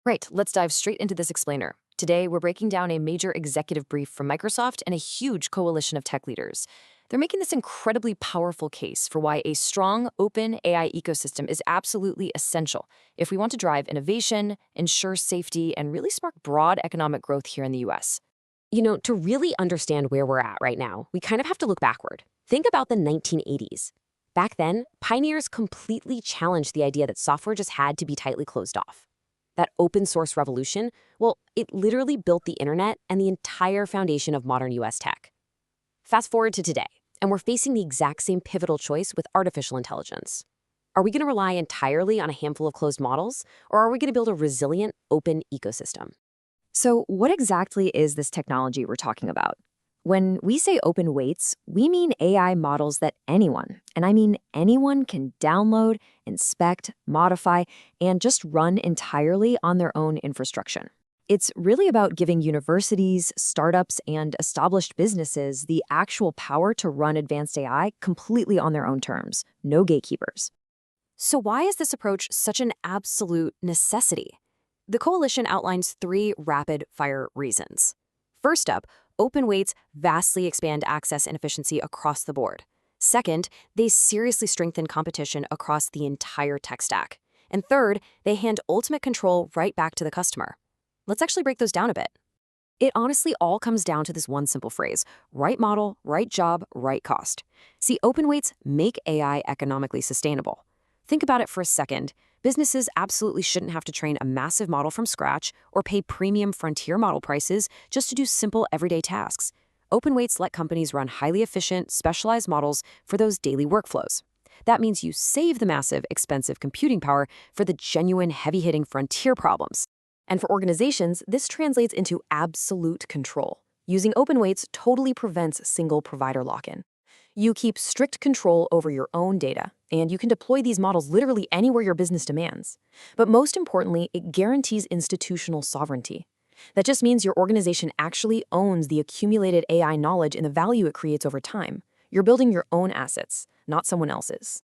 Right, let's dive straight into this explainer. Today, we're breaking down a major executive brief from Microsoft and a huge coalition of tech leaders. They're making this incredibly powerful case for why a strong, open AI ecosystem is absolutely essential if we want to drive innovation, ensure safety, and really spark broad economic growth here in the US. To really understand where we're at right now, we kind of have to look backward. Think about the 1980s. Back then, pioneers completely challenged the idea that software just had to be tightly closed off. That open source revolution, well, it literally built the internet and the entire foundation of modern US tech. Fast forward to today, and we're facing the exact same pivotal choice with artificial intelligence. Are we going to rely entirely on a handful of closed models, or are we going to build a resilient, open ecosystem? So, what exactly is this technology we're talking about? When we say open weights, we mean AI models that anyone, and I mean anyone, can download, inspect, modify, and just run entirely on their own infrastructure. It's really about giving universities, startups, and established businesses the actual power to run advanced AI completely on their own terms, no gatekeepers. So why is this approach such an absolute necessity? The coalition outlines three rapid-fire reasons. First up, open weights vastly expand access and efficiency across the board. Second, they seriously strengthen competition across the entire tech stack. And third, they hand ultimate control right back to the customer. Let's actually break those down a bit. It honestly all comes down to this one simple phrase: right model, right job, right cost. See, open weights make AI economically sustainable. Think about it for a second. Businesses absolutely shouldn't have to train a massive model from scratch or pay premium frontier model prices just to do simple everyday tasks. Open weights let companies run highly efficient, specialized models for those daily workflows. That means you save the massive, expensive computing power for the genuine, heavy-hitting frontier problems. And for organizations, this translates into absolute control. Using open weights totally prevents single provider lock-in. You keep strict control over your own data, and you can deploy these models literally anywhere your business demands. But most importantly, it guarantees institutional sovereignty. That just means your organization actually owns the accumulated AI knowledge and the value it creates over time. You're building your own assets, not someone else's.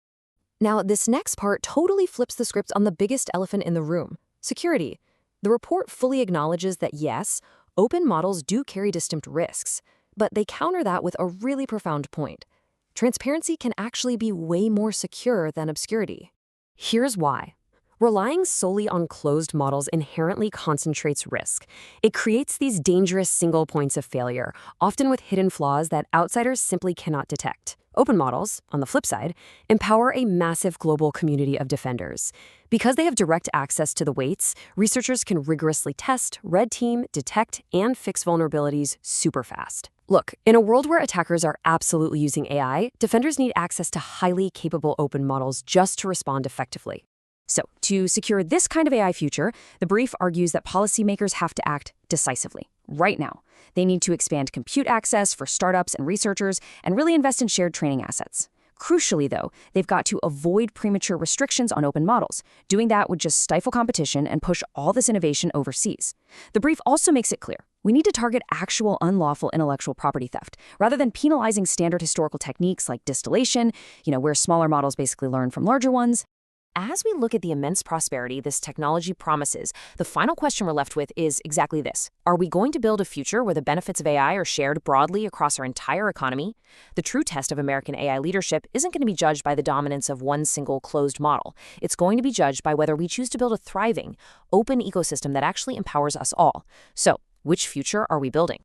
Now, this next part totally flips the script on the biggest elephant in the room: security. The report fully acknowledges that yes, open models do carry distinct risks, but they counter that with a really profound point. Transparency can actually be way more secure than obscurity. Here's why. Relying solely on closed models inherently concentrates risk. It creates these dangerous single points of failure, often with hidden flaws that outsiders simply cannot detect. Open models, on the flip side, empower a massive global community of defenders. Because they have direct access to the weights, researchers can rigorously test, red team, detect, and fix vulnerabilities super fast. Look, in a world where attackers are absolutely using AI, defenders need access to highly capable open models just to respond effectively. So, to secure this kind of AI future, the brief argues that policymakers have to act decisively, right now. They need to expand compute access for startups and researchers and really invest in shared training assets. Crucially, though, they've got to avoid premature restrictions on open models. Doing that would just stifle competition and push all this innovation overseas. The brief also makes it clear we need to target actual unlawful intellectual property theft, rather than penalizing standard historical techniques like distillation, where smaller models basically learn from larger ones. As we look at the immense prosperity this technology promises, the final question we're left with is exactly this. Are we going to build a future where the benefits of AI are shared broadly across our entire economy? The true test of American AI leadership isn't going to be judged by the dominance of one single closed model. It's going to be judged by whether we choose to build a thriving, open ecosystem that actually empowers us all. So, which future are we building?